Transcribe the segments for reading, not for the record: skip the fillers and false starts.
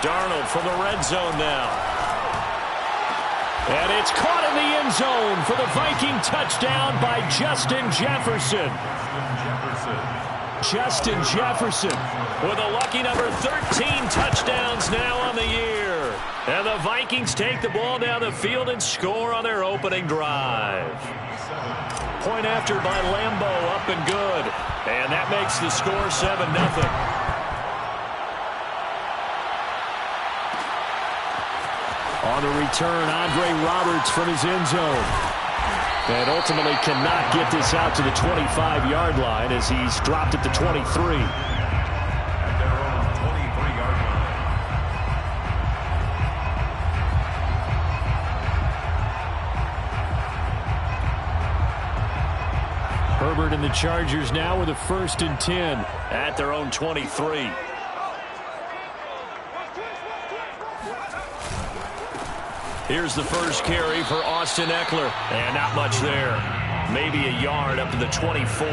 Darnold from the red zone now. And it's caught in the end zone for the Viking touchdown by Justin Jefferson. Justin Jefferson with a lucky number 13 touchdowns now on the year. And the Vikings take the ball down the field and score on their opening drive. Point after by Lambo, up and good. And that makes the score 7-0. On the return, Andre Roberts from his end zone. And ultimately cannot get this out to the 25-yard line as he's dropped at the 23. At their own 23-yard line. Herbert and the Chargers now with a 1st and 10 at their own 23. Here's the first carry for Austin Ekeler. And not much there. Maybe a yard up to the 24.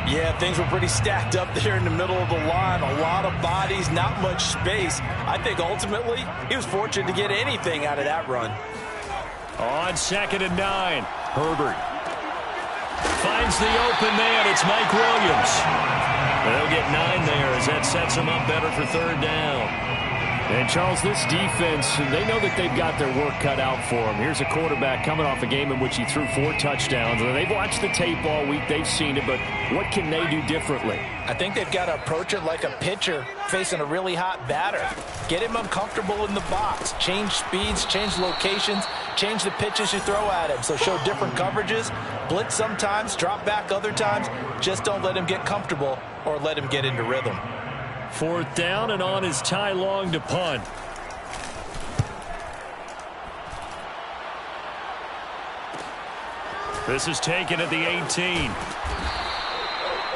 Yeah, things were pretty stacked up there in the middle of the line. A lot of bodies, not much space. I think ultimately he was fortunate to get anything out of that run. On 2nd and 9, Herbert finds the open man. It's Mike Williams. They'll get 9 there as that sets them up better for 3rd down. And, Charles, this defense, they know that they've got their work cut out for them. Here's a quarterback coming off a game in which he threw 4 touchdowns. They've watched the tape all week. They've seen it, but what can they do differently? I think they've got to approach it like a pitcher facing a really hot batter. Get him uncomfortable in the box. Change speeds, change locations, change the pitches you throw at him. So show different coverages, blitz sometimes, drop back other times. Just don't let him get comfortable or let him get into rhythm. 4th down, and on is Ty Long to punt. This is taken at the 18.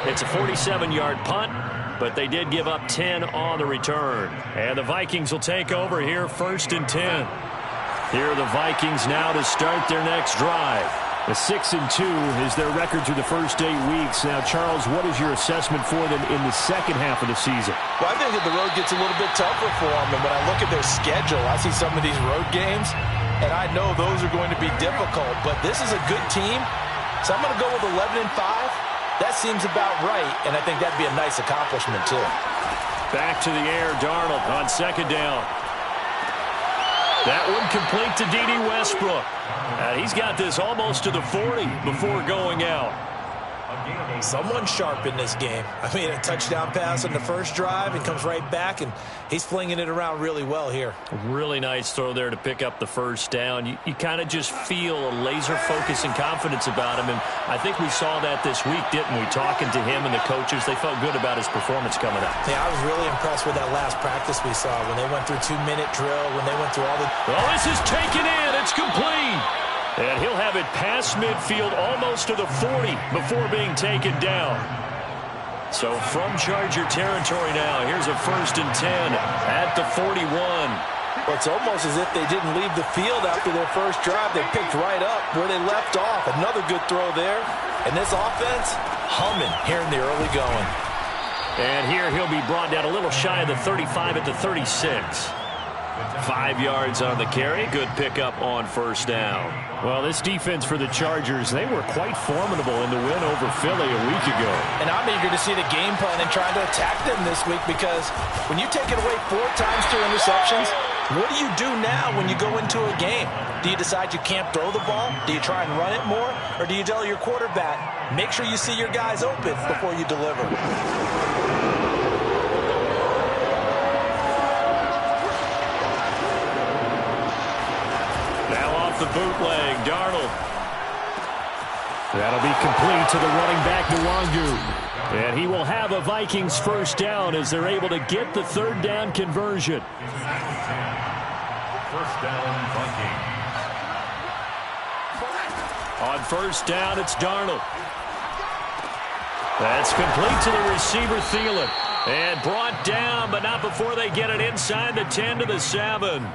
It's a 47-yard punt, but they did give up 10 on the return. And the Vikings will take over here, 1st and 10. Here are the Vikings now to start their next drive. A 6-2 is their record through the first 8 weeks. Now, Charles, what is your assessment for them in the second half of the season? Well, I think that the road gets a little bit tougher for them. And when I look at their schedule, I see some of these road games, and I know those are going to be difficult. But this is a good team, so I'm going to go with 11-5. That seems about right, and I think that'd be a nice accomplishment, too. Back to the air, Darnold on 2nd down. That one complete to D.D. Westbrook. And he's got this almost to the 40 before going out. Someone sharp in this game. I mean, a touchdown pass on the first drive and comes right back, and he's flinging it around really well here. Really nice throw there to pick up the 1st down. You kind of just feel a laser focus and confidence about him, and I think we saw that this week, didn't we? Talking to him and the coaches, they felt good about his performance coming up. Yeah, I was really impressed with that last practice we saw when they went through 2-minute drill, when they went through all the... Oh, this is taken in. It's complete. And he'll have it past midfield almost to the 40 before being taken down. So from Charger territory now, here's a 1st and 10 at the 41. Well, it's almost as if they didn't leave the field after their first drive. They picked right up where they left off. Another good throw there. And this offense, humming here in the early going. And here he'll be brought down a little shy of the 35 at the 36. 5 yards on the carry. Good pickup on 1st down. Well, this defense for the Chargers, they were quite formidable in the win over Philly a week ago. And I'm eager to see the game plan and trying to attack them this week, because when you take it away 4 times 2 interceptions, what do you do now when you go into a game? Do you decide you can't throw the ball? Do you try and run it more? Or do you tell your quarterback, make sure you see your guys open before you deliver? The bootleg, Darnold. That'll be complete to the running back, Nwangu. And he will have a Vikings 1st down as they're able to get the 3rd down conversion. 1st down, Vikings. On 1st down, it's Darnold. That's complete to the receiver, Thielen. And brought down, but not before they get it inside the 10 to the 7.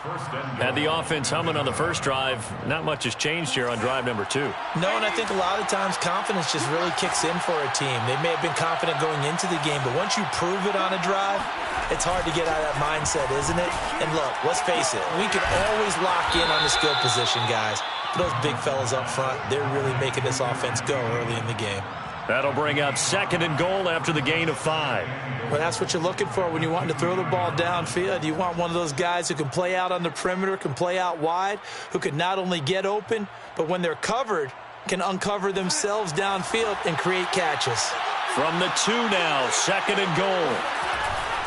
Had the offense humming on the first drive. Not much has changed here on drive number 2. No, and I think a lot of times confidence just really kicks in for a team. They may have been confident going into the game, but once you prove it on a drive, it's hard to get out of that mindset, isn't it? And look, let's face it, we can always lock in on the skill position, guys. Those big fellas up front, they're really making this offense go early in the game. That'll bring up 2nd and goal after the gain of 5. Well, that's what you're looking for when you're wanting to throw the ball downfield. You want one of those guys who can play out on the perimeter, can play out wide, who can not only get open, but when they're covered, can uncover themselves downfield and create catches. From the 2 now, 2nd and goal.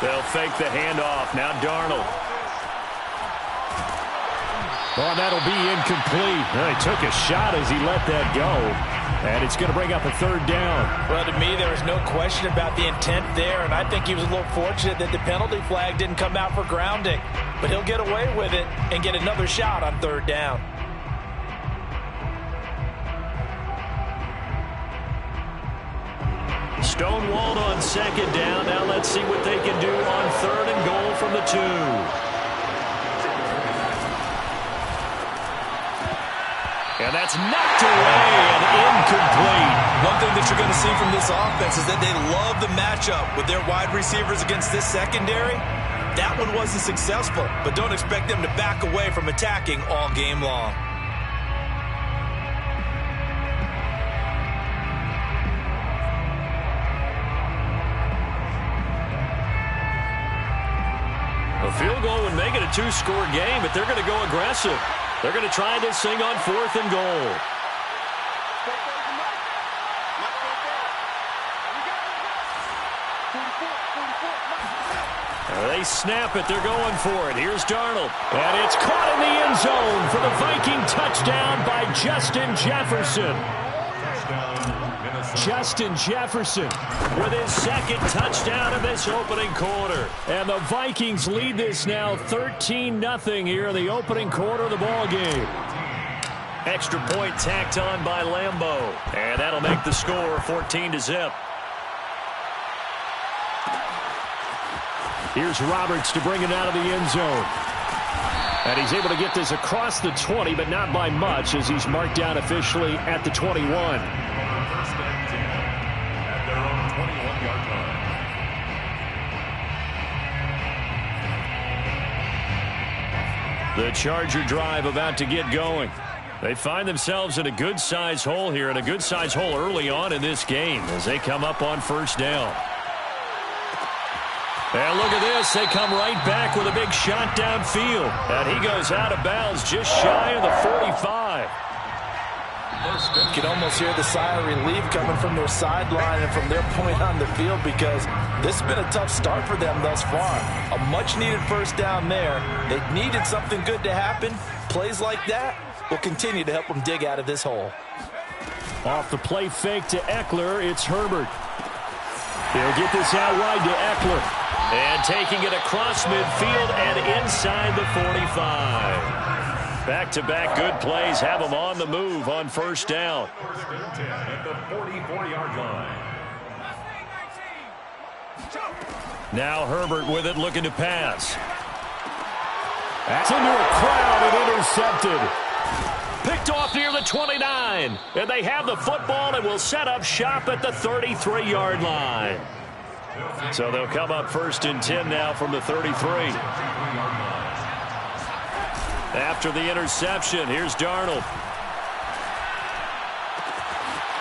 They'll fake the handoff. Now Darnold. Oh, that'll be incomplete. Well, he took a shot as he let that go. And it's going to bring up a 3rd down. Well, to me, there was no question about the intent there, and I think he was a little fortunate that the penalty flag didn't come out for grounding. But he'll get away with it and get another shot on 3rd down. Stonewalled on 2nd down. Now let's see what they can do on 3rd and goal from the 2. And that's knocked away and incomplete. One thing that you're going to see from this offense is that they love the matchup with their wide receivers against this secondary. That one wasn't successful, but don't expect them to back away from attacking all game long. A field goal would make it a 2-score game, but they're going to go aggressive. They're going to try this thing on 4th and goal. They snap it. They're going for it. Here's Darnold. And it's caught in the end zone for the Viking touchdown by Justin Jefferson. Justin Jefferson with his 2nd touchdown of this opening quarter. And the Vikings lead this now 13-0 here in the opening quarter of the ball game. Extra point tacked on by Lambeau. And that'll make the score 14-0. Here's Roberts to bring it out of the end zone. And he's able to get this across the 20, but not by much, as he's marked down officially at the 21. The Charger drive about to get going. They find themselves in a good-sized hole here, and a good-sized hole early on in this game as they come up on 1st down. And look at this. They come right back with a big shot downfield. And he goes out of bounds just shy of the 45. You can almost hear the sigh of relief coming from their sideline and from their point on the field, because this has been a tough start for them thus far. A much-needed 1st down there. They needed something good to happen. Plays like that will continue to help them dig out of this hole. Off the play fake to Eckler, it's Herbert. He'll get this out wide to Eckler. And taking it across midfield and inside the 45. Back-to-back good plays have them on the move on 1st down. At the 44-yard line. Now Herbert with it, looking to pass. That's into a crowd and intercepted. Picked off near the 29. And they have the football and will set up shop at the 33-yard line. So they'll come up 1st and 10 now from the 33. After the interception, here's Darnold.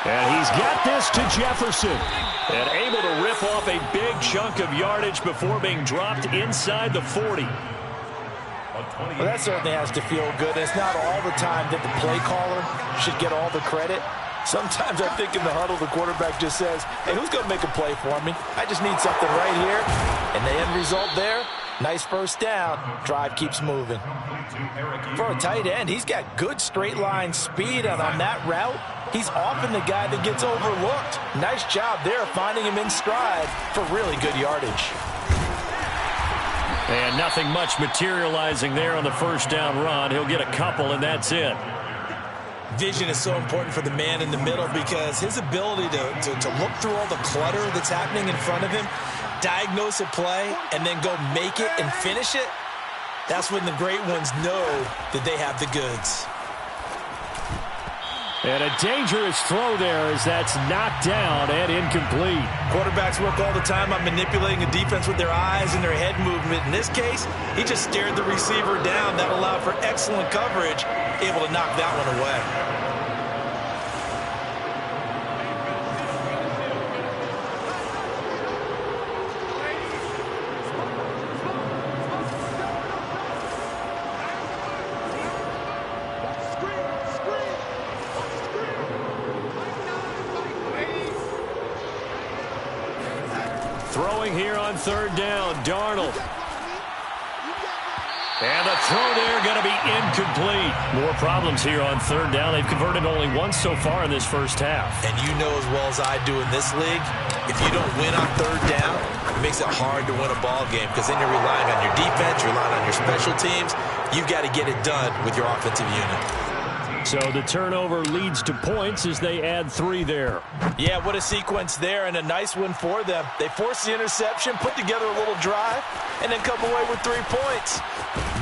And he's got this to Jefferson. And able to rip off a big chunk of yardage before being dropped inside the 40. Well, that certainly has to feel good. It's not all the time that the play caller should get all the credit. Sometimes I think in the huddle, the quarterback just says, hey, who's going to make a play for me? I just need something right here. And the end result there, nice 1st down. Drive keeps moving. For a tight end, he's got good straight line speed, and on that route, he's often the guy that gets overlooked. Nice job there finding him in stride for really good yardage. And nothing much materializing there on the 1st down run. He'll get a couple, and that's it. Vision is so important for the man in the middle, because his ability to look through all the clutter that's happening in front of him, diagnose a play, and then go make it and finish it, That's when the great ones know that they have the goods. And a dangerous throw there as that's knocked down and incomplete. Quarterbacks work all the time on manipulating a defense with their eyes and their head movement. In this case, he just stared the receiver down. That allowed for excellent coverage, able to knock that one away. Throwing here on third down, Darnold. And the throw there going to be incomplete. More problems here on third down. They've converted only once so far in this first half. And you know as well as I do in this league, if you don't win on third down, it makes it hard to win a ball game because then you're relying on your defense, you're relying on your special teams. You've got to get it done with your offensive unit. So the turnover leads to points as they add 3 there. Yeah, what a sequence there, and a nice one for them. They force the interception, put together a little drive, and then come away with 3 points.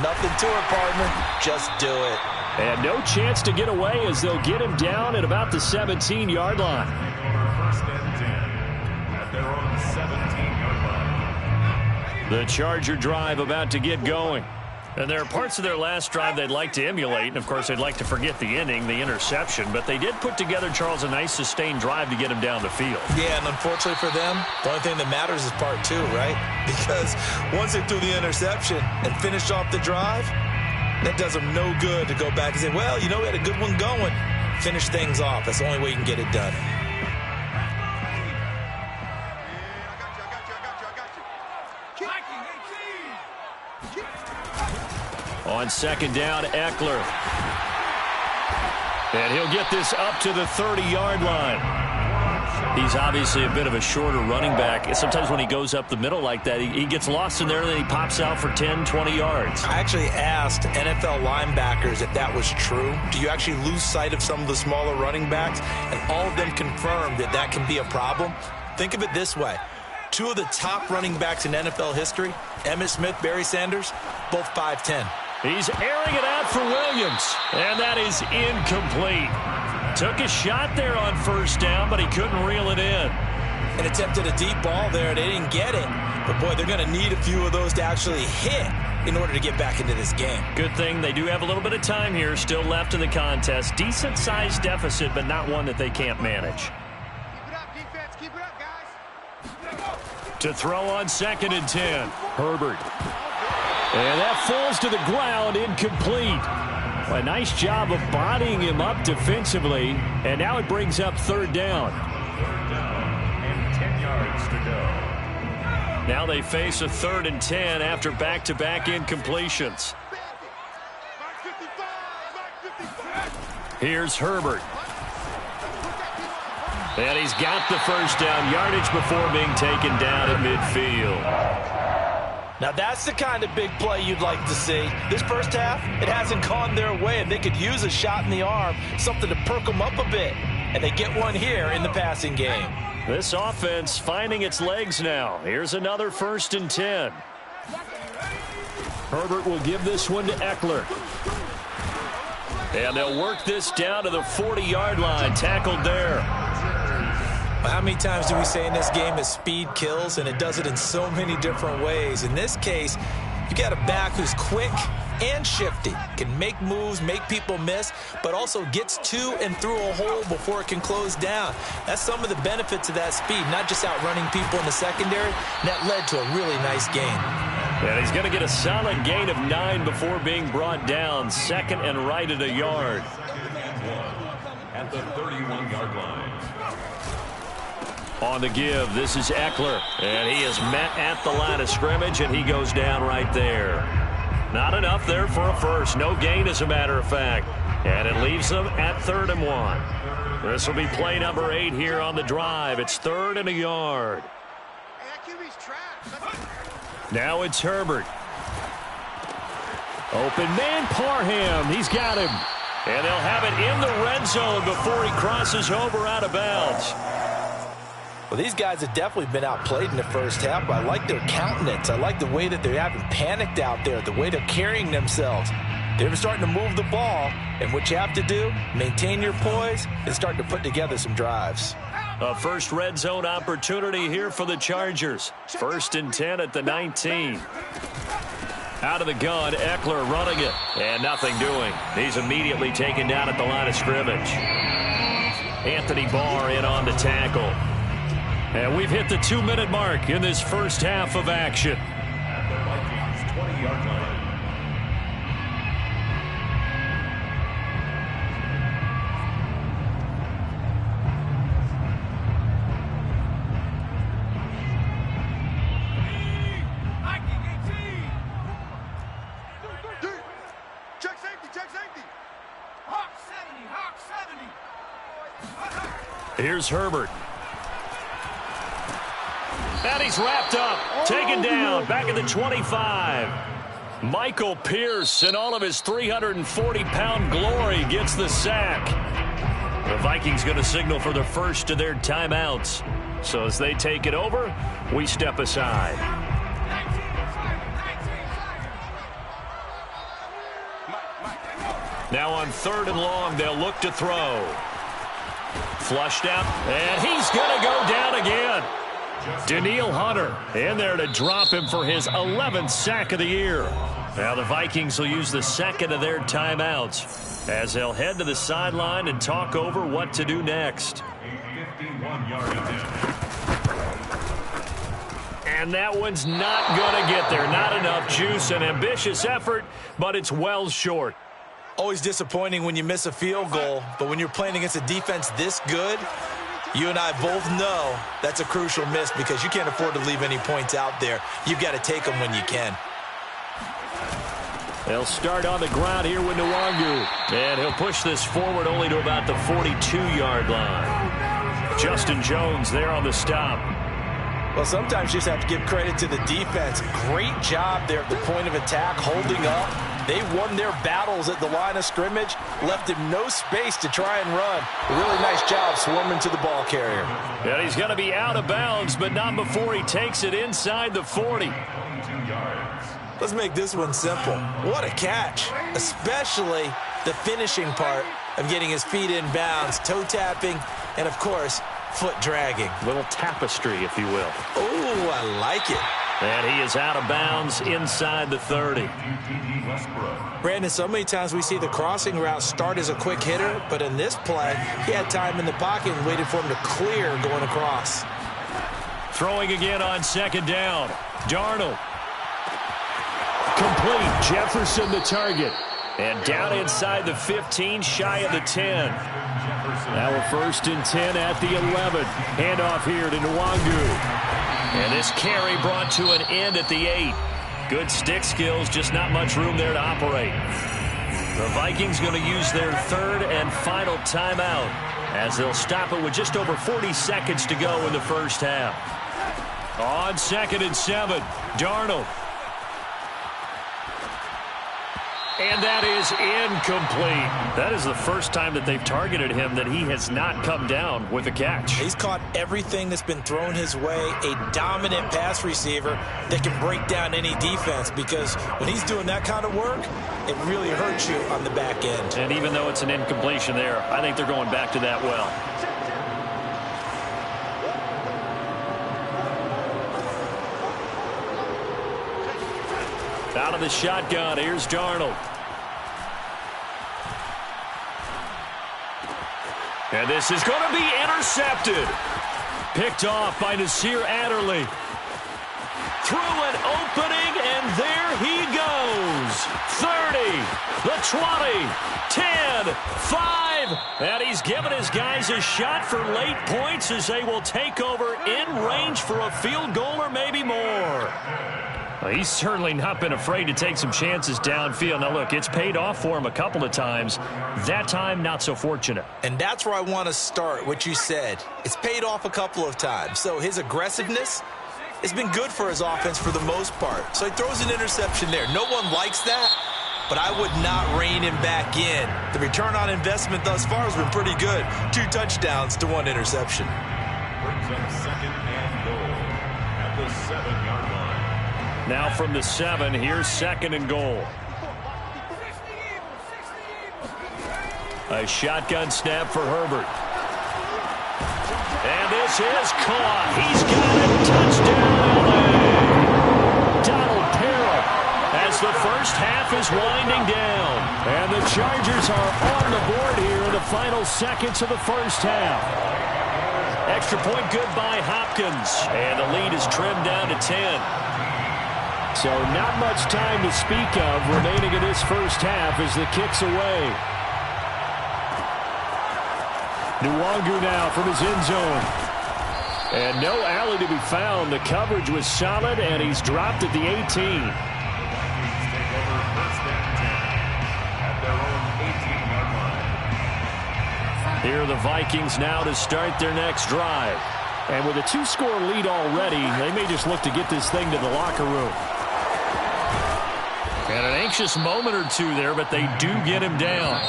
Nothing to it, partner. Just do it. And no chance to get away as they'll get him down at about the 17-yard line. First and 10 at their own 17-yard line. The Charger drive about to get going. And there are parts of their last drive they'd like to emulate. And, of course, they'd like to forget the inning, the interception. But they did put together, Charles, a nice sustained drive to get him down the field. Yeah, and unfortunately for them, the only thing that matters is part 2, right? Because once they threw the interception and finished off the drive, that does them no good to go back and say, well, you know, we had a good one going. Finish things off. That's the only way you can get it done. On second down, Eckler. And he'll get this up to the 30-yard line. He's obviously a bit of a shorter running back. Sometimes when he goes up the middle like that, he gets lost in there, and then he pops out for 10, 20 yards. I actually asked NFL linebackers if that was true. Do you actually lose sight of some of the smaller running backs? And all of them confirmed that that can be a problem. Think of it this way. 2 of the top running backs in NFL history, Emmitt Smith, Barry Sanders, both 5'10". He's airing it out for Williams, and that is incomplete. Took a shot there on first down, but he couldn't reel it in. And attempted a deep ball there. They didn't get it. But, boy, they're going to need a few of those to actually hit in order to get back into this game. Good thing they do have a little bit of time here still left in the contest. Decent-sized deficit, but not one that they can't manage. Keep it up, defense. Keep it up, guys. To throw on second and 10, Herbert. And that falls to the ground, incomplete. A nice job of bodying him up defensively, and now it brings up third down. Third down and 10 yards to go. Now they face a 3rd and 10 after back-to-back incompletions. Here's Herbert. And he's got the first down yardage before being taken down at midfield. Now, that's the kind of big play you'd like to see. This first half, it hasn't gone their way, and they could use a shot in the arm, something to perk them up a bit. And they get one here in the passing game. This offense finding its legs now. Here's another 1st and 10. Herbert will give this one to Eckler. And they'll work this down to the 40-yard line. Tackled there. How many times do we say in this game that speed kills, and it does it in so many different ways? In this case, you got a back who's quick and shifty, can make moves, make people miss, but also gets to and through a hole before it can close down. That's some of the benefits of that speed, not just outrunning people in the secondary. That led to a really nice game. And he's going to get a solid gain of 9 before being brought down. 2nd and right at a yard. At the 31-yard line. On the give, this is Eckler. And he is met at the line of scrimmage, and he goes down right there. Not enough there for a first. No gain, as a matter of fact. And it leaves them at 3rd and 1. This will be play number 8 here on the drive. It's 3rd and a yard. Hey, that QB's trash. Now it's Herbert. Open man, Parham. He's got him. And they'll have it in the red zone before he crosses over out of bounds. Well, these guys have definitely been outplayed in the first half, but I like their countenance. I like the way that they haven't panicked out there, the way they're carrying themselves. They're starting to move the ball, and what you have to do, maintain your poise and start to put together some drives. A first red zone opportunity here for the Chargers. 1st and 10 at the 19. Out of the gun, Eckler running it, and nothing doing. He's immediately taken down at the line of scrimmage. Anthony Barr in on the tackle. And we've hit the 2-minute mark in this first half of action. At the Vikings 20-yard line. Check safety, check safety. Hawk 70, Hawk 70. Here's Herbert. And he's wrapped up, taken down, back at the 25. Michael Pierce, in all of his 340-pound glory, gets the sack. The Vikings going to signal for the first of their timeouts. So as they take it over, we step aside. Now on 3rd and long, they'll look to throw. Flushed out, and he's going to go down again. Danielle Hunter in there to drop him for his 11th sack of the year. Now the Vikings will use the second of their timeouts as they'll head to the sideline and talk over what to do next. A 51-yard attempt. And that one's not going to get there. Not enough juice. An ambitious effort, but it's well short. Always disappointing when you miss a field goal, but when you're playing against a defense this good, you and I both know that's a crucial miss because you can't afford to leave any points out there. You've got to take them when you can. They'll start on the ground here with Nwangu. And he'll push this forward only to about the 42-yard line. Justin Jones there on the stop. Well, sometimes you just have to give credit to the defense. Great job there at the point of attack, holding up. They won their battles at the line of scrimmage, left him no space to try and run. A really nice job swarming to the ball carrier. And he's going to be out of bounds, but not before he takes it inside the 40. 22 yards. Let's make this one simple. What a catch, especially the finishing part of getting his feet in bounds, toe tapping, and, of course, foot dragging. Little tapestry, if you will. Oh, I like it. And he is out of bounds inside the 30. Brandon, so many times we see the crossing route start as a quick hitter, but in this play, he had time in the pocket and waited for him to clear going across. Throwing again on 2nd down. Darnold. Complete. Jefferson the target. And down inside the 15, shy of the 10. Now a 1st and 10 at the 11. Handoff here to Nwangu. And this carry brought to an end at the 8. Good stick skills, just not much room there to operate. The Vikings going to use their 3rd and final timeout as they'll stop it with just over 40 seconds to go in the first half. On 2nd and 7, Darnold. And that is incomplete. That is the first time that they've targeted him that he has not come down with a catch. He's caught everything that's been thrown his way, a dominant pass receiver that can break down any defense, because when he's doing that kind of work, it really hurts you on the back end. And even though it's an incompletion there, I think they're going back to that well. Out of the shotgun, here's Darnold. And this is going to be intercepted. Picked off by Nasir Adderley. Through an opening, and there he goes. 30, the 20, 10, 5. And he's given his guys a shot for late points as they will take over in range for a field goal or maybe more. Well, he's certainly not been afraid to take some chances downfield. Now, look, it's paid off for him a couple of times. That time, not so fortunate. And that's where I want to start, what you said. It's paid off a couple of times. So his aggressiveness has been good for his offense for the most part. So he throws an interception there. No one likes that, but I would not rein him back in. The return on investment thus far has been pretty good. 2 touchdowns to 1 interception. brings up second and goal at the 7-yard line. Now from the 7, here's second and goal. A shotgun snap for Herbert. And this is caught. He's got it. Touchdown, LA. Donald Parrott as the first half is winding down. And the Chargers are on the board here in the final seconds of the first half. Extra point good by Hopkins. And the lead is trimmed down to 10. So not much time to speak of remaining in this first half as the kick's away. Nwangu now from his end zone. And no alley to be found. The coverage was solid, and he's dropped at the 18. Take over first and 10 at their own 18-yard line. Here are the Vikings now to start their next drive. And with a 2-score lead already, they may just look to get this thing to the locker room. And an anxious moment or two there, but they do get him down.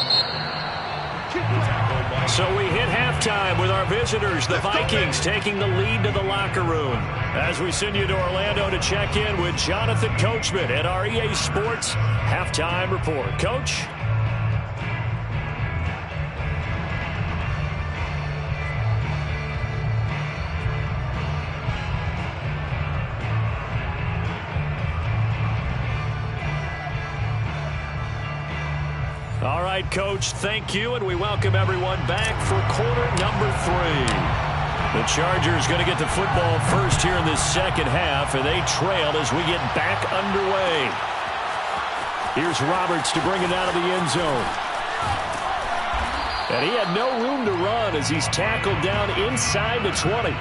So we hit halftime with our visitors, the Vikings, taking the lead to the locker room. As we send you to Orlando to check in with Jonathan Coachman at our EA Sports Halftime Report. Coach? All right, Coach, thank you, and we welcome everyone back for quarter number 3. The Chargers going to get the football first here in this second half, and they trailed as we get back underway. Here's Roberts to bring it out of the end zone. And he had no room to run as he's tackled down inside the 20. Take over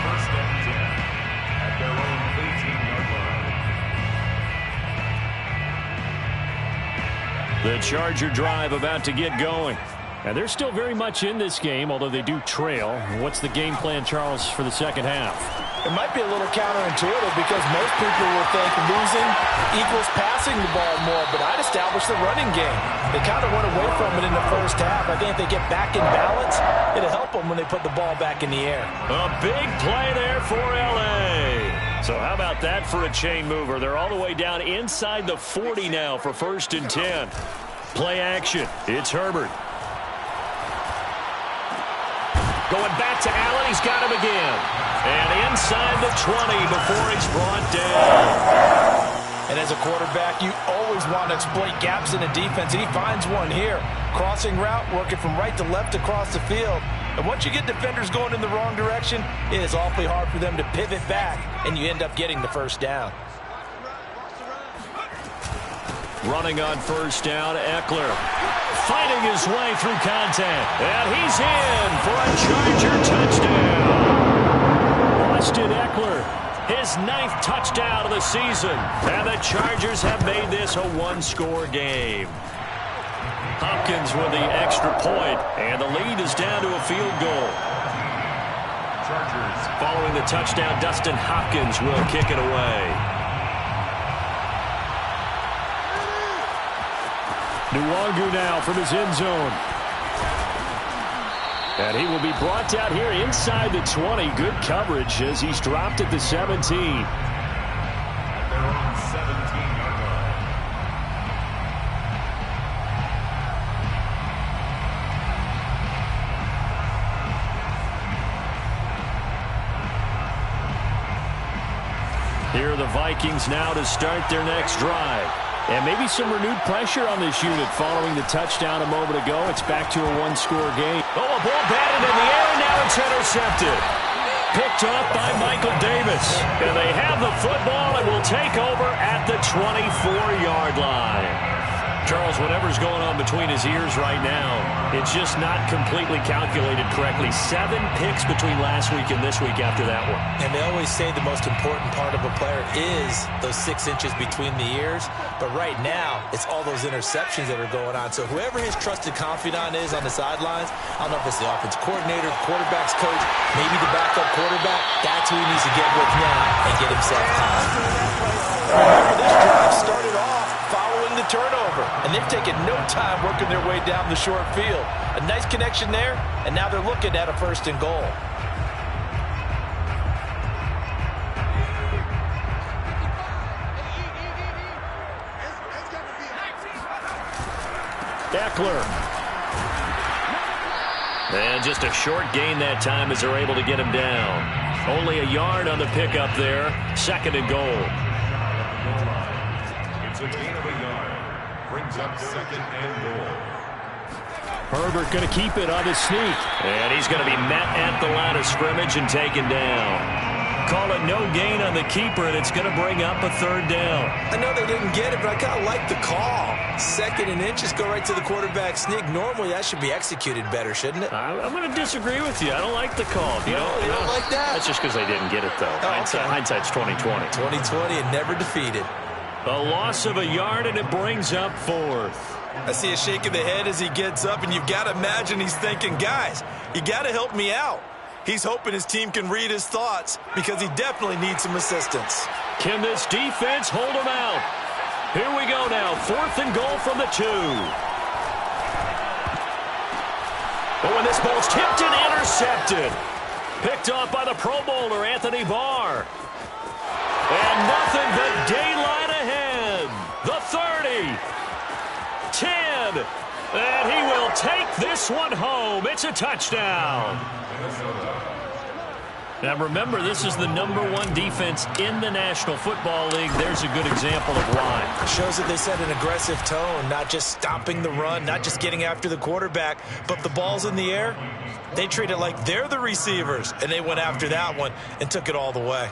first and 10 at their own 18-yard line. The Charger drive about to get going. And they're still very much in this game, although they do trail. What's the game plan, Charles, for the second half? It might be a little counterintuitive because most people will think losing equals passing the ball more, but I'd establish the running game. They kind of went away from it in the first half. I think if they get back in balance, it'll help them when they put the ball back in the air. A big play there for L.A. So how about that for a chain mover? They're all the way down inside the 40 now for first and 10. Play action. It's Herbert. Going back to Allen. He's got him again. And inside the 20 before he's brought down. And as a quarterback, you always want to exploit gaps in the defense, and he finds one here. Crossing route, working from right to left across the field. And once you get defenders going in the wrong direction, it is awfully hard for them to pivot back, and you end up getting the first down. Running on first down, Eckler. Fighting his way through contact. And he's in for a Charger touchdown. Austin Eckler, his 9th touchdown of the season. And the Chargers have made this a one-score game. Hopkins with the extra point, and the lead is down to a field goal. Chargers following the touchdown, Dustin Hopkins will kick it away. Nwangu now from his end zone. And he will be brought down here inside the 20. Good coverage as he's dropped at the 17. at their own 17-yard line. Here are the Vikings now to start their next drive. And maybe some renewed pressure on this unit following the touchdown a moment ago. It's back to a one-score game. Oh, a ball batted in the air, and now it's intercepted. Picked off by Michael Davis. And they have the football and will take over at the 24-yard line. Charles, whatever's going on between his ears right now, it's just not completely calculated correctly. 7 picks between last week and this week after that one. And they always say the most important part of a player is those 6 inches between the ears. But right now, it's all those interceptions that are going on. So whoever his trusted confidant is on the sidelines, I don't know if it's the offense coordinator, quarterback's coach, maybe the backup quarterback, that's who he needs to get with now and get himself calm. This drive started off following the turnover, and they've taken no time working their way down the short field. A nice connection there, and now they're looking at a first and goal. Eckler. And just a short gain that time as they're able to get him down. Only a yard on the pickup there. 2nd and goal. It's a gain of a yard. Brings up 2nd and goal. Herbert going to keep it on his sneak. And he's going to be met at the line of scrimmage and taken down. Call it no gain on the keeper, and it's going to bring up a 3rd down. I know they didn't get it, but I kind of like the call. 2nd and inches, go right to the quarterback sneak. Normally, that should be executed better, shouldn't it? I'm going to disagree with you. I don't like the call. You don't like that? That's just because they didn't get it, though. Hindsight's 20/20. 20/20 and never defeated. A loss of a yard, and it brings up 4th. I see a shake of the head as he gets up, and you've got to imagine he's thinking, guys, you got to help me out. He's hoping his team can read his thoughts because he definitely needs some assistance. Can this defense hold him out? Here we go now. 4th and goal from the 2. Oh, and this ball's tipped and intercepted. Picked off by the Pro Bowler, Anthony Barr. And nothing but daylight ahead. The 30. 10. And he will take this one home. It's a touchdown. Now remember, this is the #1 defense in the National Football League. There's a good example of why. Shows that they set an aggressive tone, not just stopping the run, not just getting after the quarterback, but the ball's in the air. They treat it like they're the receivers, and they went after that one and took it all the way.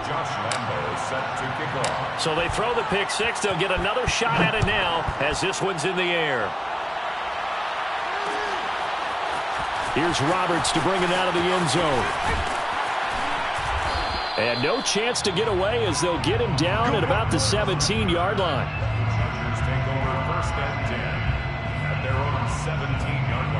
Josh Lambo is set to kick off. So they throw the pick 6. They'll get another shot at it now as this one's in the air. Here's Roberts to bring it out of the end zone. And no chance to get away as they'll get him down at about the 17-yard line. Chargers take over 1st and 10 at their own 17-yard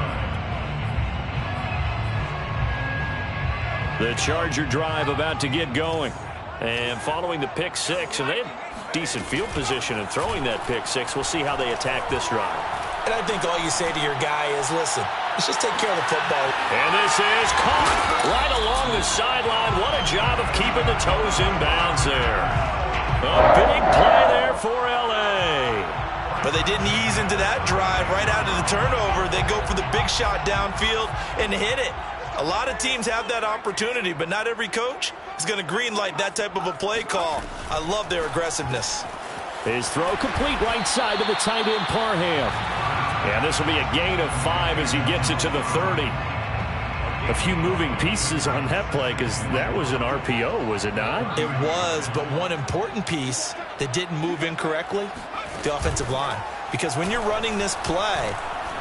line. The Charger drive about to get going. And following the pick 6, and they had decent field position in throwing that pick 6. We'll see how they attack this drive. And I think all you say to your guy is, listen, let's just take care of the football. And this is caught right along the sideline. What a job of keeping the toes in bounds there. A big play there for L.A. But they didn't ease into that drive right out of the turnover. They go for the big shot downfield and hit it. A lot of teams have that opportunity, but not every coach is going to greenlight that type of a play call. I love their aggressiveness. His throw complete right side to the tight end Parham. And this will be a gain of 5 as he gets it to the 30. A few moving pieces on that play because that was an RPO, was it not? It was, but one important piece that didn't move incorrectly, the offensive line. Because when you're running this play,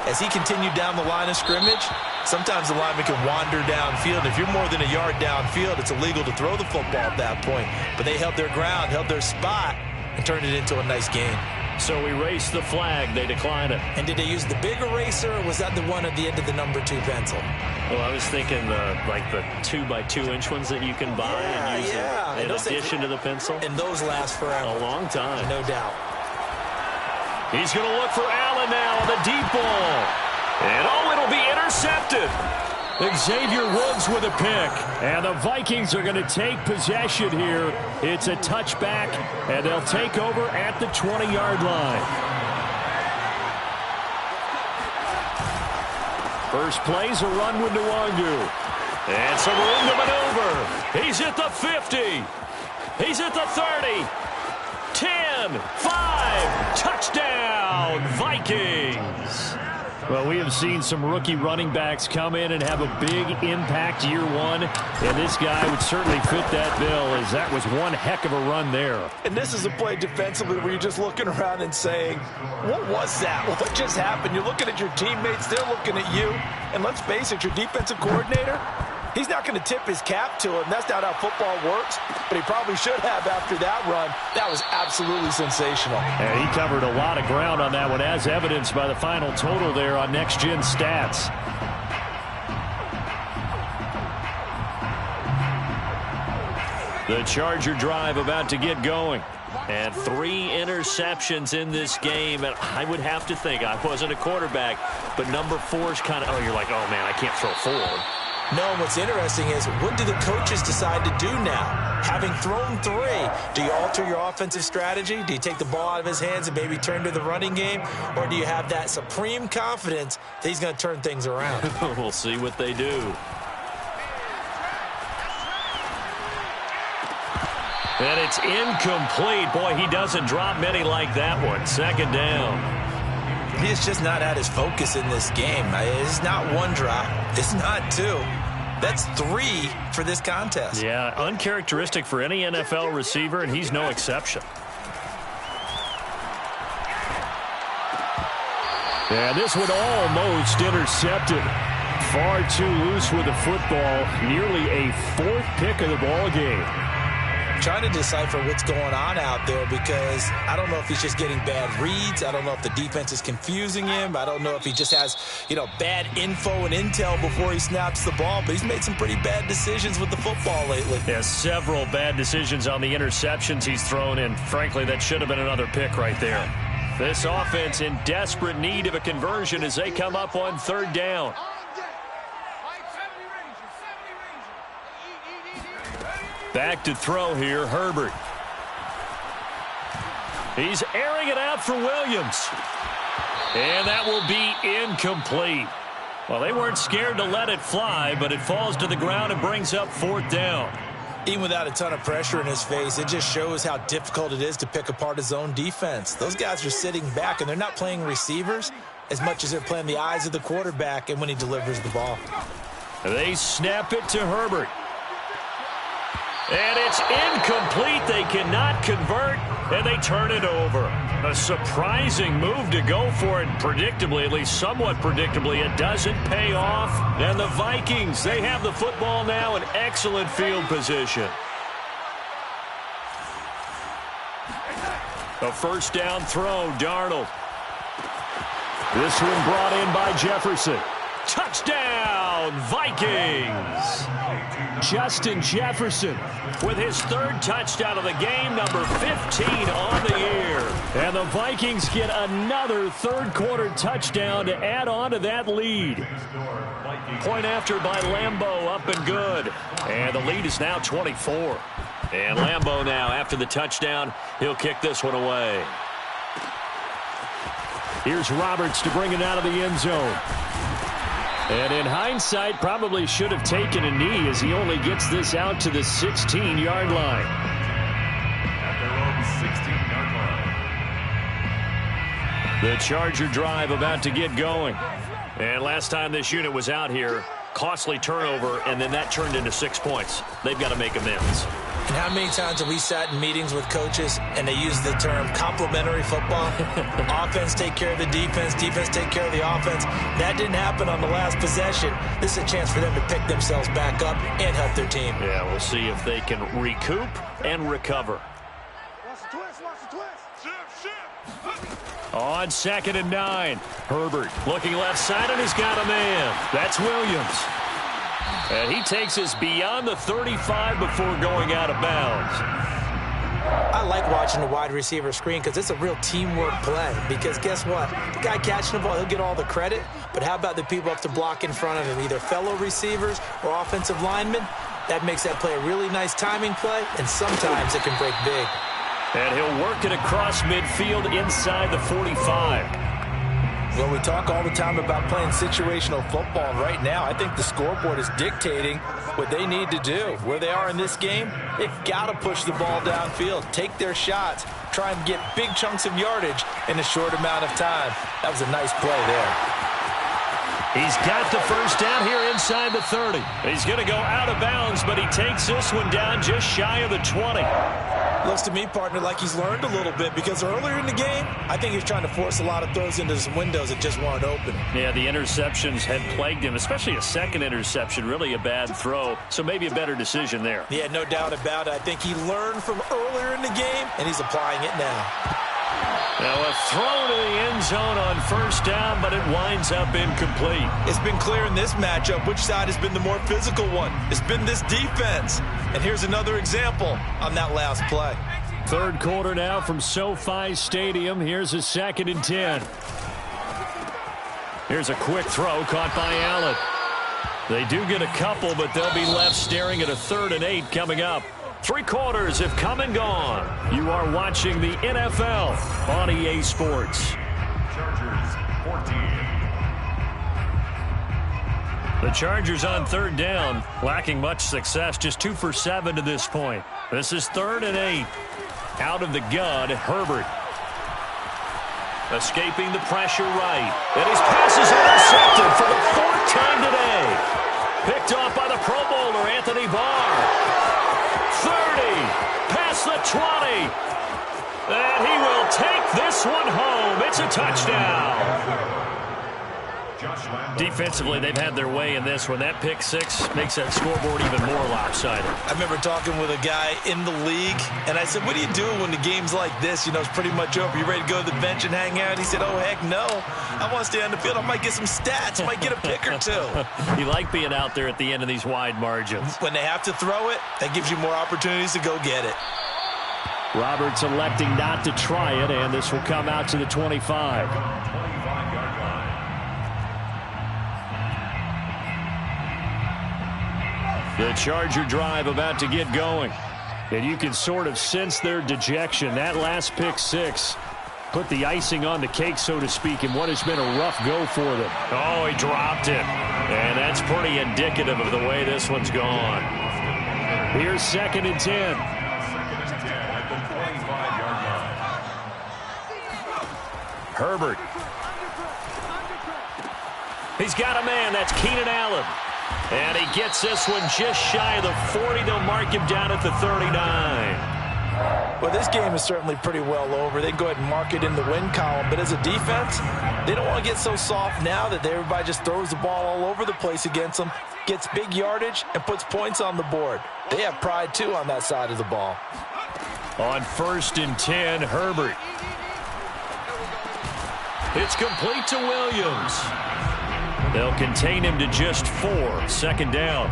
as he continued down the line of scrimmage, sometimes the lineman can wander downfield. If you're more than a yard downfield, it's illegal to throw the football at that point. But they held their ground, held their spot, and turned it into a nice gain. So erase the flag. They decline it. And did they use the big eraser, or was that the one at the end of the number 2 pencil? Well, I was thinking like the 2x2-inch ones that you can buy and use in addition to the pencil. And those last forever. A long time. No doubt. He's going to look for Allen now on the deep ball. And it'll be intercepted. Xavier Woods with a pick. And the Vikings are going to take possession here. It's a touchback, and they'll take over at the 20-yard line. First play's a run with Nwangu. And some room to maneuver. He's at the 50. He's at the 30. 10, 5, touchdown, Vikings. Well, we have seen some rookie running backs come in and have a big impact year one, and this guy would certainly fit that bill, as that was one heck of a run there. And this is a play defensively where you're just looking around and saying, what was that? What just happened? You're looking at your teammates, they're looking at you, and let's face it, your defensive coordinator, he's not going to tip his cap to him. That's not how football works, but he probably should have after that run. That was absolutely sensational. And he covered a lot of ground on that one, as evidenced by the final total there on Next Gen Stats. The Charger drive about to get going. And 3 interceptions in this game. And I would have to think, I wasn't a quarterback, but number 4 is kind of, you're like, oh, man, I can't throw 4. No, what's interesting is, what do the coaches decide to do now? Having thrown 3, do you alter your offensive strategy? Do you take the ball out of his hands and maybe turn to the running game? Or do you have that supreme confidence that he's going to turn things around? We'll see what they do. And it's incomplete. Boy, he doesn't drop many like that one. Second down. He's just not at his focus in this game. It's not 1 drop. It's not 2. That's 3 for this contest. Yeah, uncharacteristic for any NFL receiver, and he's no exception. And this one almost intercepted. Far too loose with the football. Nearly a 4th pick of the ball game. Trying to decipher what's going on out there, because I don't know if he's just getting bad reads. I don't know if the defense is confusing him. I don't know if he just has, bad info and intel before he snaps the ball. But he's made some pretty bad decisions with the football lately. Yeah, several bad decisions on the interceptions he's thrown in. Frankly, that should have been another pick right there. This offense in desperate need of a conversion as they come up on 3rd down. Back to throw here, Herbert. He's airing it out for Williams. And that will be incomplete. Well, they weren't scared to let it fly, but it falls to the ground and brings up 4th down. Even without a ton of pressure in his face, it just shows how difficult it is to pick apart his own defense. Those guys are sitting back, and they're not playing receivers as much as they're playing the eyes of the quarterback and when he delivers the ball. They snap it to Herbert. And it's incomplete. They cannot convert, and they turn it over. A surprising move to go for it, predictably, at least somewhat predictably. It doesn't pay off. And the Vikings, they have the football now in excellent field position. A 1st down throw, Darnold. This one brought in by Jefferson. Touchdown, Vikings! Justin Jefferson with his 3rd touchdown of the game, number 15 on the year. And the Vikings get another 3rd quarter touchdown to add on to that lead. Point after by Lambeau, up and good. And the lead is now 24. And Lambeau now, after the touchdown, he'll kick this one away. Here's Roberts to bring it out of the end zone. And in hindsight, probably should have taken a knee as he only gets this out to the 16-yard line. At their own 16-yard line. The Charger drive about to get going. And last time this unit was out here, costly turnover, and then that turned into 6 points. They've got to make amends. And how many times have we sat in meetings with coaches and they use the term complementary football? Offense take care of the defense, defense take care of the offense. That didn't happen on the last possession. This is a chance for them to pick themselves back up and help their team. Yeah, we'll see if they can recoup and recover. On 2nd and 9, Herbert looking left side, and he's got a man. That's Williams. And he takes us beyond the 35 before going out of bounds. I like watching the wide receiver screen because it's a real teamwork play. Because guess what? The guy catching the ball, he'll get all the credit. But how about the people up to block in front of him, either fellow receivers or offensive linemen? That makes that play a really nice timing play, and sometimes it can break big. And he'll work it across midfield inside the 45. Well, we talk all the time about playing situational football. Right now, I think the scoreboard is dictating what they need to do. Where they are in this game, they've got to push the ball downfield, take their shots, try and get big chunks of yardage in a short amount of time. That was a nice play there. He's got the 1st down here inside the 30. He's going to go out of bounds, but he takes this one down just shy of the 20. Looks to me, partner, like he's learned a little bit, because earlier in the game, I think he was trying to force a lot of throws into some windows that just weren't open. Yeah, the interceptions had plagued him, especially a 2nd interception, really a bad throw, so maybe a better decision there. Yeah, no doubt about it. I think he learned from earlier in the game, and he's applying it now. Now a throw to the end zone on 1st down, but it winds up incomplete. It's been clear in this matchup which side has been the more physical one. It's been this defense. And here's another example on that last play. 3rd quarter now from SoFi Stadium. Here's a 2nd and 10. Here's a quick throw caught by Allen. They do get a couple, but they'll be left staring at a 3rd and 8 coming up. 3 quarters have come and gone. You are watching the NFL on EA Sports. Chargers 14. The Chargers on 3rd down, lacking much success, just 2 for 7 to this point. This is 3rd and 8. Out of the gun, Herbert. Escaping the pressure right. And his pass is intercepted for the 4th time today. Picked off by the Pro Bowler, Anthony Barr. 30, past the 20. And he will take this one home. It's a touchdown. Defensively, they've had their way in this one. That pick 6 makes that scoreboard even more lopsided. I remember talking with a guy in the league, and I said, what do you do when the game's like this? You know, it's pretty much over. You ready to go to the bench and hang out? He said, oh, heck no. I want to stay on the field. I might get some stats. I might get a pick or 2. You like being out there at the end of these wide margins. When they have to throw it, that gives you more opportunities to go get it. Roberts electing not to try it, and this will come out to the 25. The Charger drive about to get going. And you can sort of sense their dejection. That last pick 6 put the icing on the cake, so to speak, in what has been a rough go for them. Oh, he dropped it. And that's pretty indicative of the way this one's gone. Here's 2nd and 10. 2nd and 10 at the 25-yard line. Herbert. He's got a man. That's Keenan Allen. And he gets this one just shy of the 40. They'll mark him down at the 39. Well, this game is certainly pretty well over. They can go ahead and mark it in the win column. But as a defense, they don't want to get so soft now that everybody just throws the ball all over the place against them, gets big yardage, and puts points on the board. They have pride, too, on that side of the ball. On 1st and 10, Herbert. It's complete to Williams. They'll contain him to just 4. 2nd down.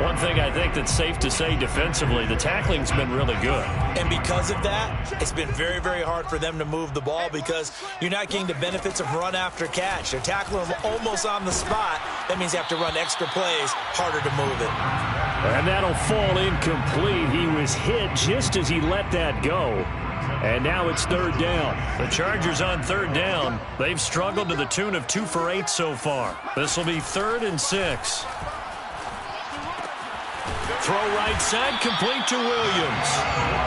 One thing I think that's safe to say defensively, the tackling's been really good. And because of that, it's been very, very hard for them to move the ball because you're not getting the benefits of run after catch. They're tackling them almost on the spot. That means they have to run extra plays, harder to move it. And that'll fall incomplete. He was hit just as he let that go. And now it's 3rd down. The Chargers on 3rd down. They've struggled to the tune of 2 for 8 so far. This will be 3rd and 6. Throw right side, complete to Williams.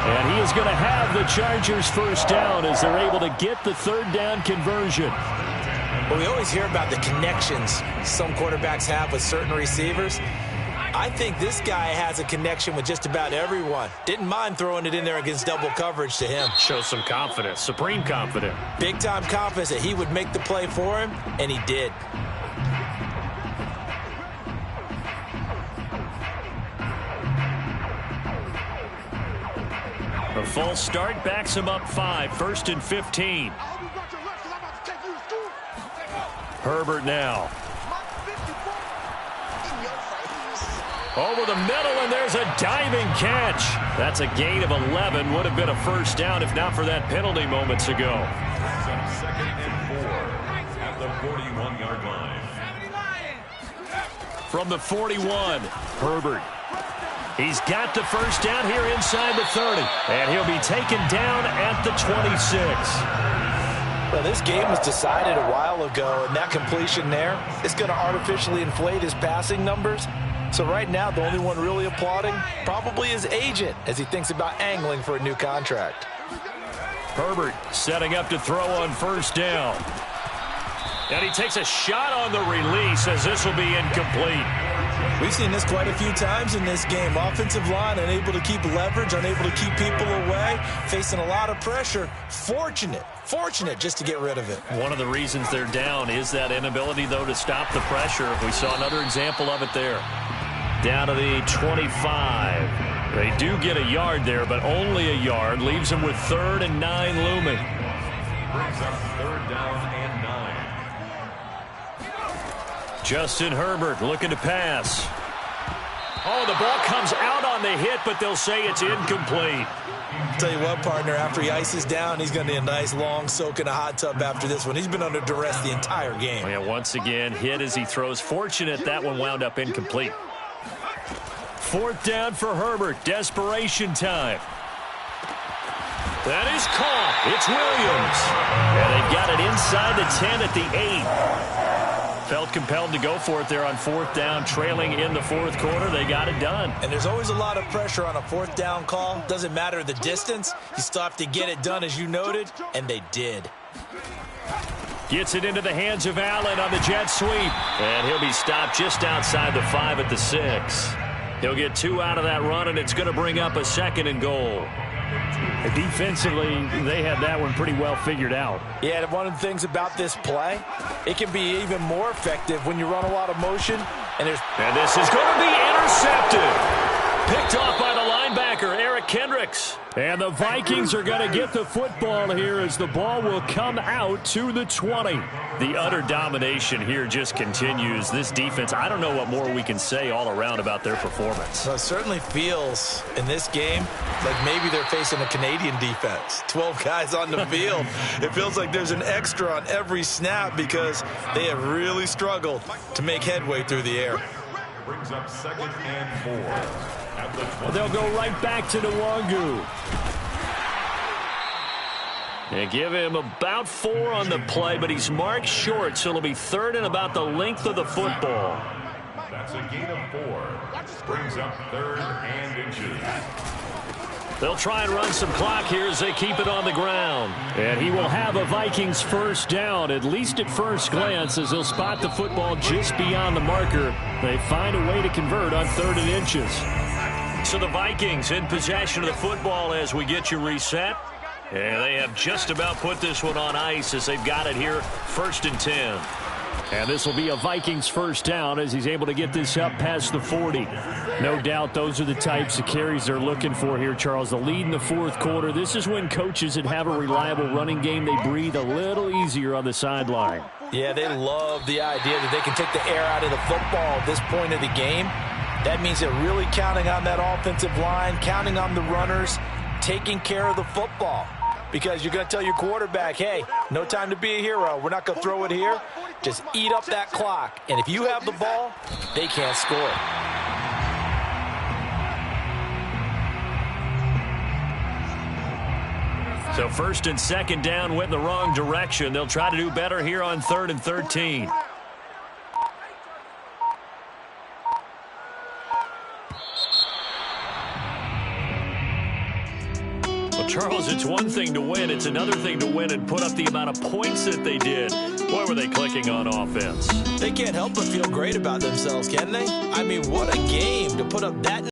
And he is going to have the Chargers 1st down as they're able to get the 3rd down conversion. Well, we always hear about the connections some quarterbacks have with certain receivers. I think this guy has a connection with just about everyone. Didn't mind throwing it in there against double coverage to him. Shows some confidence, supreme confidence. Big-time confidence that he would make the play for him, and he did. A false start backs him up 5. 1st and 15. Herbert now. Over the middle, and there's a diving catch. That's a gain of 11. Would have been a 1st down if not for that penalty moments ago. 2nd and 4 at the 41-yard line. From the 41, Herbert. He's got the 1st down here inside the 30. And he'll be taken down at the 26. Well, this game was decided a while ago, and that completion there is going to artificially inflate his passing numbers. So right now, the only one really applauding probably his agent as he thinks about angling for a new contract. Herbert setting up to throw on 1st down. And he takes a shot on the release as this will be incomplete. We've seen this quite a few times in this game. Offensive line unable to keep leverage, unable to keep people away, facing a lot of pressure. Fortunate just to get rid of it. One of the reasons they're down is that inability, though, to stop the pressure. We saw another example of it there. Down to the 25. They do get a yard there, but only a yard. Leaves them with 3rd and 9 looming. Brings up 3rd down and 9. Justin Herbert looking to pass. Oh, the ball comes out on the hit, but they'll say it's incomplete. Tell you what, partner, after he ices down, he's going to need a nice long soak in a hot tub after this one. He's been under duress the entire game. Oh, yeah, once again, hit as he throws. Fortunate that one wound up incomplete. 4th down for Herbert. Desperation time. That is caught. It's Williams. And they've got it inside the 10 at the 8. Felt compelled to go for it there on 4th down, trailing in the 4th quarter. They got it done. And there's always a lot of pressure on a 4th down call. Doesn't matter the distance. You still have to get it done, as you noted, and they did. Gets it into the hands of Allen on the jet sweep. And he'll be stopped just outside the 5 at the 6. He'll get 2 out of that run, and it's going to bring up a 2nd and goal. Defensively, they had that one pretty well figured out. Yeah, and one of the things about this play, it can be even more effective when you run a lot of motion. And this is going to be intercepted. Picked off by the linebacker, Eric Kendricks. And the Vikings are going to get the football here as the ball will come out to the 20. The utter domination here just continues. This defense, I don't know what more we can say all around about their performance. Well, it certainly feels in this game like maybe they're facing a Canadian defense. 12 guys on the field. It feels like there's an extra on every snap because they have really struggled to make headway through the air. Brings up 2nd and 4. At the 20. They'll go right back to Nwangu. They give him about 4 on the play, but he's marked short, so it'll be 3rd and about the length of the football. That's a gain of 4. Brings up 3rd and inches. They'll try and run some clock here as they keep it on the ground. And he will have a Vikings 1st down, at least at first glance, as he'll spot the football just beyond the marker. They find a way to convert on 3rd and inches. So the Vikings in possession of the football as we get you reset. And they have just about put this one on ice as they've got it here, 1st and 10. And this will be a Vikings 1st down as he's able to get this up past the 40. No doubt those are the types of carries they're looking for here, Charles. The lead in the 4th quarter. This is when coaches that have a reliable running game, they breathe a little easier on the sideline. Yeah, they love the idea that they can take the air out of the football at this point of the game. That means they're really counting on that offensive line, counting on the runners, taking care of the football. Because you're going to tell your quarterback, hey, no time to be a hero. We're not going to throw it here. Just eat up that clock. And if you have the ball, they can't score. So 1st and 2nd down went in the wrong direction. They'll try to do better here on 3rd and 13. Charles, it's one thing to win. It's another thing to win and put up the amount of points that they did. Boy, were they clicking on offense. They can't help but feel great about themselves, can they? I mean, what a game to put up that